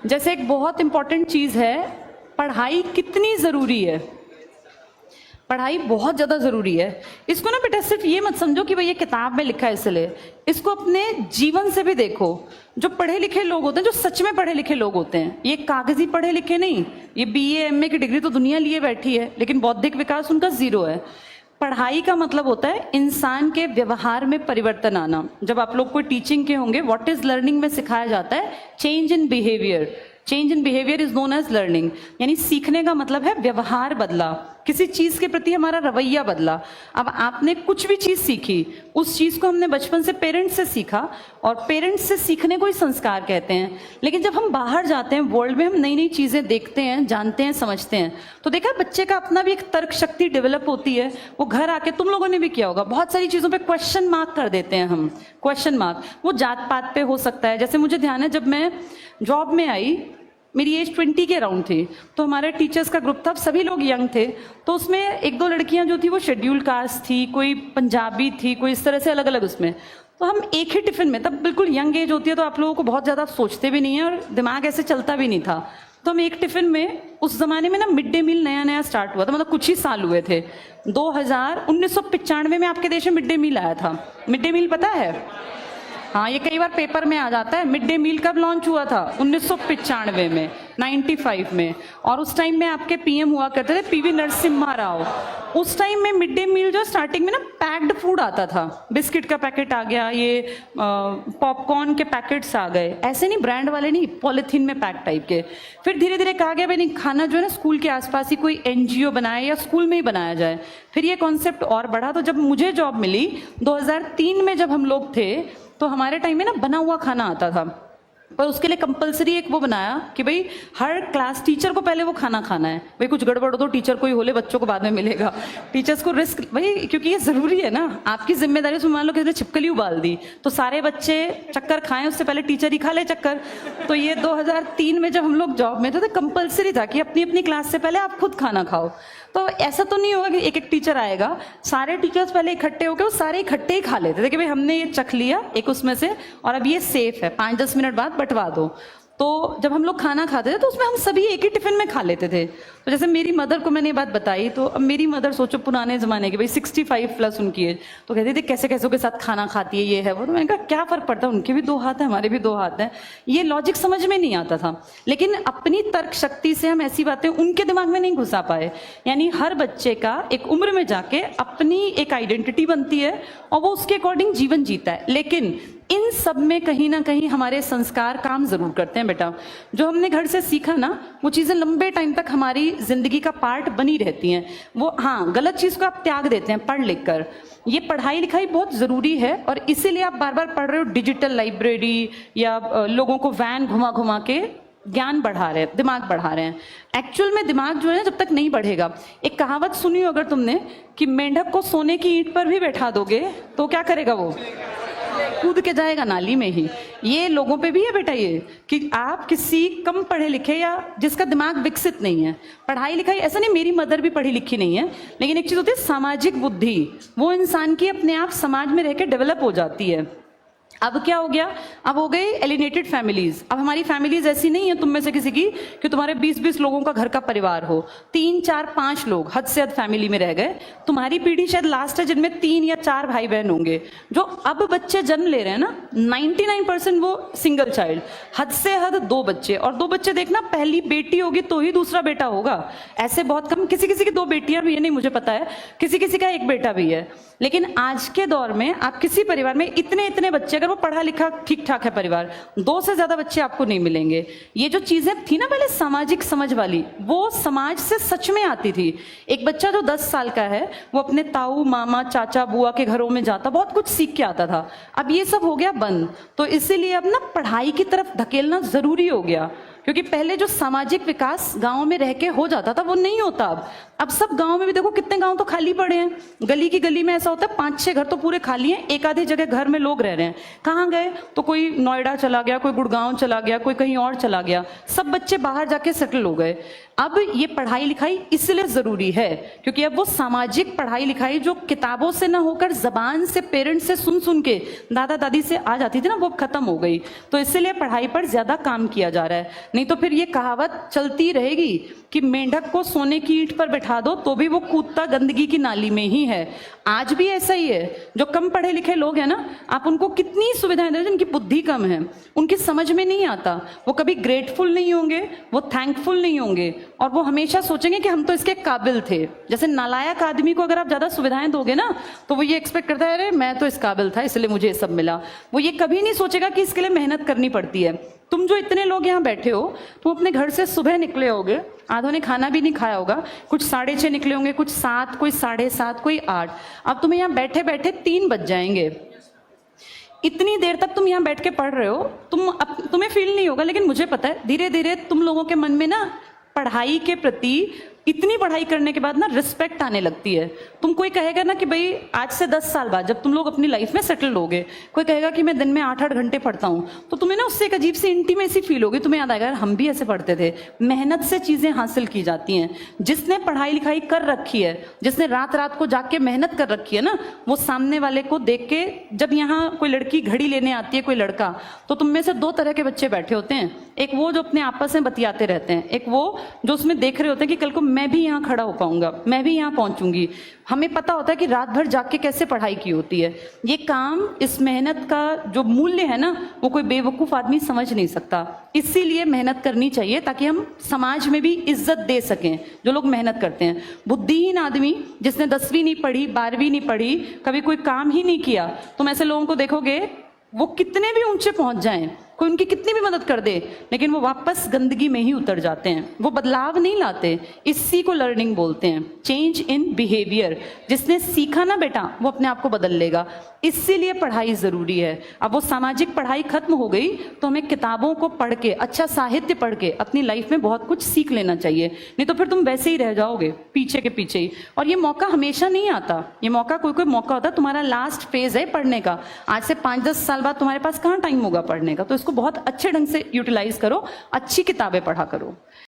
जैसे एक बहुत इंपॉर्टेंट चीज़ है, पढ़ाई कितनी ज़रूरी है। पढ़ाई बहुत ज़्यादा ज़रूरी है। इसको ना बेटा सिर्फ ये मत समझो कि भाई ये किताब में लिखा है इसलिए, इसको अपने जीवन से भी देखो। जो पढ़े लिखे लोग होते हैं, जो सच में पढ़े लिखे लोग होते हैं, ये कागजी पढ़े लिखे नहीं, ये BA MA की डिग्री तो दुनिया लिए बैठी है, लेकिन बौद्धिक विकास उनका जीरो है। पढ़ाई का मतलब होता है इंसान के व्यवहार में परिवर्तन आना। जब आप लोग कोई टीचिंग के होंगे, व्हाट इज लर्निंग में सिखाया जाता है change in behaviour. Change in behaviour is known as learning, यानी सीखने का मतलब है व्यवहार बदला, किसी चीज के प्रति हमारा रवैया बदला। अब आपने कुछ भी चीज सीखी, उस चीज को हमने बचपन से पेरेंट्स से सीखा, और पेरेंट्स से सीखने को ही संस्कार कहते हैं। लेकिन जब हम बाहर जाते हैं, वर्ल्ड में हम नई नई चीजें देखते हैं, जानते हैं, समझते हैं, तो देखा बच्चे का अपना भी एक तर्क शक्ति डेवलप होती है। वो घर आके, तुम लोगों ने भी किया होगा, बहुत सारी चीजों पे क्वेश्चन मार्क कर देते हैं हम। क्वेश्चन मार्क वो जात पात पे हो सकता है। जैसे मुझे ध्यान है, जब मैं जॉब में आई, मेरी एज 20 के अराउंड थी, तो हमारे टीचर्स का ग्रुप था, सभी लोग यंग थे। तो उसमें एक दो लड़कियां जो थी वो शेड्यूल कास्ट थी, कोई पंजाबी थी, कोई इस तरह से अलग अलग उसमें। तो हम एक ही टिफिन में, तब बिल्कुल यंग एज होती है तो आप लोगों को बहुत ज़्यादा सोचते भी नहीं है और दिमाग ऐसे चलता भी नहीं था। तो हम एक टिफिन में, उस जमाने में ना मिड डे मील नया नया स्टार्ट हुआ था, मतलब कुछ ही साल हुए थे। 1995 में आपके देश में मिड डे मील आया था। मिड डे मील पता है? हाँ, ये कई बार पेपर में आ जाता है। मिड डे मील कब लॉन्च हुआ था? 1995 में, 95 में। और उस टाइम में आपके PM हुआ करते थे PV नरसिम्हा राव। उस टाइम में मिड डे मील जो स्टार्टिंग में ना पैक्ड फूड आता था, बिस्किट का पैकेट आ गया, ये पॉपकॉर्न के पैकेट्स आ गए, ऐसे नहीं ब्रांड वाले नहीं, पॉलिथीन में पैक टाइप के। फिर धीरे धीरे कहा गया भाई नहीं, खाना जो है ना स्कूल के आसपास ही कोई NGO बनाए या स्कूल में ही बनाया जाए। फिर ये कॉन्सेप्ट और बढ़ा। तो जब मुझे जॉब मिली 2003 में, जब हम लोग थे, तो हमारे टाइम में ना बना हुआ खाना आता था, पर उसके लिए कंपलसरी एक वो बनाया कि भाई हर क्लास टीचर को पहले वो खाना खाना है। भाई कुछ गड़बड़ हो तो टीचर को ही हो ले, बच्चों को बाद में मिलेगा। टीचर्स को रिस्क भाई, क्योंकि ये जरूरी है ना, आपकी जिम्मेदारी। उसमें मान लो किसी ने छिपकली उबाल दी तो सारे बच्चे चक्कर खाएं, उससे पहले टीचर ही खा ले चक्कर। तो ये 2003 में जब हम लोग जॉब में थे तो कंपलसरी था कि अपनी अपनी क्लास से पहले आप खुद खाना खाओ। तो ऐसा तो नहीं होगा कि एक एक टीचर आएगा, सारे टीचर्स पहले इकट्ठे होकर वो सारे इकट्ठे ही खा लेते थे कि भाई हमने ये चख लिया एक उसमें से, और अब ये सेफ है, 5-10 मिनट बाद बंटवा दो। तो जब हम लोग खाना खाते थे तो उसमें हम सभी एक ही टिफिन में खा लेते थे। तो जैसे मेरी मदर को मैंने ये बात बताई, तो अब मेरी मदर सोचो पुराने ज़माने की, भाई 65 प्लस उनकी एज, तो कहती थी कैसे कैसे के साथ खाना खाती है, ये है वो। तो मैंने कहा क्या फ़र्क पड़ता है, उनके भी 2 हाथ हैं, हमारे भी 2 हाथ हैं। ये लॉजिक समझ में नहीं आता था, लेकिन अपनी तर्क शक्ति से हम ऐसी बातें उनके दिमाग में नहीं घुसा पाए। यानी हर बच्चे का एक उम्र में जाके अपनी एक आइडेंटिटी बनती है और वो उसके अकॉर्डिंग जीवन जीता है। लेकिन इन सब में कहीं ना कहीं हमारे संस्कार काम जरूर करते हैं बेटा। जो हमने घर से सीखा ना, वो चीज़ें लंबे टाइम तक हमारी जिंदगी का पार्ट बनी रहती हैं। वो हाँ, गलत चीज़ को आप त्याग देते हैं पढ़ लिख कर। ये पढ़ाई लिखाई बहुत ज़रूरी है, और इसीलिए आप बार बार पढ़ रहे हो डिजिटल लाइब्रेरी, या लोगों को वैन घुमा घुमा के ज्ञान बढ़ा रहे हैं, दिमाग बढ़ा रहे हैं। एक्चुअल में दिमाग जो है जब तक नहीं बढ़ेगा, एक कहावत सुनी हो अगर तुमने, कि मेंढक को सोने की ईंट पर भी बैठा दोगे तो क्या करेगा, वो कूद के जाएगा नाली में ही। ये लोगों पे भी है बेटा, ये कि आप किसी कम पढ़े लिखे या जिसका दिमाग विकसित नहीं है, पढ़ाई लिखाई, ऐसा नहीं मेरी मदर भी पढ़ी लिखी नहीं है, लेकिन एक चीज़ होती है सामाजिक बुद्धि, वो इंसान की अपने आप समाज में रह के डेवलप हो जाती है। अब क्या हो गया, अब हो गई एलिनेटेड फैमिलीज। अब हमारी फैमिलीज ऐसी नहीं है तुम में से किसी की कि तुम्हारे 20-20 लोगों का घर का परिवार हो। 3, 4, 5 लोग हद से हद फैमिली में रह गए। तुम्हारी पीढ़ी शायद लास्ट है जिनमें 3 या 4 भाई बहन होंगे। जो अब बच्चे जन्म ले रहे हैं ना, 99% वो सिंगल चाइल्ड, हद से हद 2 बच्चे। और 2 बच्चे देखना, पहली बेटी होगी तो ही दूसरा बेटा होगा, ऐसे बहुत कम। किसी किसी की 2 बेटियां भी है, नहीं मुझे पता है, किसी किसी का 1 बेटा भी है। लेकिन आज के दौर में आप किसी परिवार में इतने बच्चे, अगर वो पढ़ा लिखा ठीक ठाक है परिवार, 2 से ज्यादा बच्चे आपको नहीं मिलेंगे। ये जो चीजें थी ना पहले सामाजिक समझ वाली, वो समाज से सच में आती थी। एक बच्चा जो 10 साल का है, वो अपने ताऊ मामा चाचा बुआ के घरों में जाता, बहुत कुछ सीख के आता था। अब ये सब हो गया बंद। तो इसीलिए अब ना पढ़ाई की तरफ धकेलना जरूरी हो गया, क्योंकि पहले जो सामाजिक विकास गांव में रह के हो जाता था वो नहीं होता। अब सब गांव में भी देखो, कितने गांव तो खाली पड़े हैं। गली की गली में ऐसा होता है 5-6 घर तो पूरे खाली हैं, एक आधी जगह घर में लोग रह रहे हैं। कहाँ गए, तो कोई नोएडा चला गया, कोई गुड़गांव चला गया, कोई कहीं और चला गया, सब बच्चे बाहर जाके सेटल हो गए। अब ये पढ़ाई लिखाई इसलिए जरूरी है क्योंकि अब वो सामाजिक पढ़ाई लिखाई जो किताबों से ना होकर जबान से, पेरेंट्स से सुन के, दादा दादी से आ जाती थी ना, वो खत्म हो गई। तो इसीलिए पढ़ाई पर ज्यादा काम किया जा रहा है। नहीं तो फिर ये कहावत चलती रहेगी कि मेंढक को सोने की ईंट पर बैठा दो तो भी वो कूदता गंदगी की नाली में ही है। आज भी ऐसा ही है। जो कम पढ़े लिखे लोग हैं ना, आप उनको कितनी सुविधाएं दे, जिनकी बुद्धि कम है, उनकी समझ में नहीं आता, वो कभी ग्रेटफुल नहीं होंगे, वो थैंकफुल नहीं होंगे, और वो हमेशा सोचेंगे कि हम तो इसके काबिल थे। जैसे नालायक आदमी को अगर आप ज्यादा सुविधाएं दोगे ना, तो वो ये एक्सपेक्ट करता है अरे मैं तो इस काबिल था इसलिए मुझे ये सब मिला। वो ये कभी नहीं सोचेगा कि इसके लिए मेहनत करनी पड़ती है। तुम जो इतने लोग यहाँ बैठे हो, तुम अपने घर से सुबह निकले होगे, आधों ने खाना भी नहीं खाया होगा, कुछ 6:30 निकले होंगे, कुछ 7, कोई 7:30, कोई 8। अब तुम्हें यहाँ बैठे बैठे 3 बज जाएंगे। इतनी देर तक तुम यहाँ बैठ के पढ़ रहे हो, तुम्हें फील नहीं होगा, लेकिन मुझे पता है धीरे धीरे तुम लोगों के मन में ना पढ़ाई के प्रति, इतनी पढ़ाई करने के बाद ना रिस्पेक्ट आने लगती है। तुम कोई कहेगा ना कि भाई आज से 10 साल बाद जब तुम लोग अपनी लाइफ में सेटल होगे, कोई कहेगा कि मैं दिन में 8-8 घंटे पढ़ता हूँ, तो तुम्हें ना उससे एक अजीब सी इंटीमेसी फील होगी। तुम्हें याद आएगा यार हम भी ऐसे पढ़ते थे। मेहनत से चीजें हासिल की जाती हैं। जिसने पढ़ाई लिखाई कर रखी है, जिसने रात रात को जाके मेहनत कर रखी है ना, वो सामने वाले को देख के, जब यहाँ कोई लड़की घड़ी लेने आती है, कोई लड़का, तो तुम में से 2 तरह के बच्चे बैठे होते हैं। एक वो जो अपने आपस में बतियाते रहते हैं, एक वो जो उसमें देख रहे होते हैं कि कल को मैं भी यहाँ खड़ा हो पाऊंगा, मैं भी यहाँ पहुंचूंगी। हमें पता होता है कि रात भर जाग के कैसे पढ़ाई की होती है। ये काम, इस मेहनत का जो मूल्य है ना, वो कोई बेवकूफ आदमी समझ नहीं सकता। इसीलिए मेहनत करनी चाहिए ताकि हम समाज में भी इज्जत दे सकें जो लोग मेहनत करते हैं। बुद्धिहीन आदमी जिसने 10वीं नहीं पढ़ी, 12वीं नहीं पढ़ी, कभी कोई काम ही नहीं किया, तुम ऐसे लोगों को देखोगे वो कितने भी ऊंचे पहुंच जाएं, कोई उनकी कितनी भी मदद कर दे, लेकिन वो वापस गंदगी में ही उतर जाते हैं। वो बदलाव नहीं लाते। इसी को लर्निंग बोलते हैं, चेंज इन बिहेवियर। जिसने सीखा ना बेटा, वो अपने आप को बदल लेगा। इसीलिए पढ़ाई जरूरी है। अब वो सामाजिक पढ़ाई खत्म हो गई तो हमें किताबों को पढ़ के, अच्छा साहित्य पढ़ के अपनी लाइफ में बहुत कुछ सीख लेना चाहिए। नहीं तो फिर तुम वैसे ही रह जाओगे, पीछे के पीछे ही। और ये मौका हमेशा नहीं आता। ये मौका कोई कोई मौका होता है, तुम्हारा लास्ट फेज है पढ़ने का। आज से 5-10 साल बाद तुम्हारे पास कहाँ टाइम होगा पढ़ने का। तो इसको बहुत अच्छे ढंग से यूटिलाइज करो, अच्छी किताबें पढ़ा करो।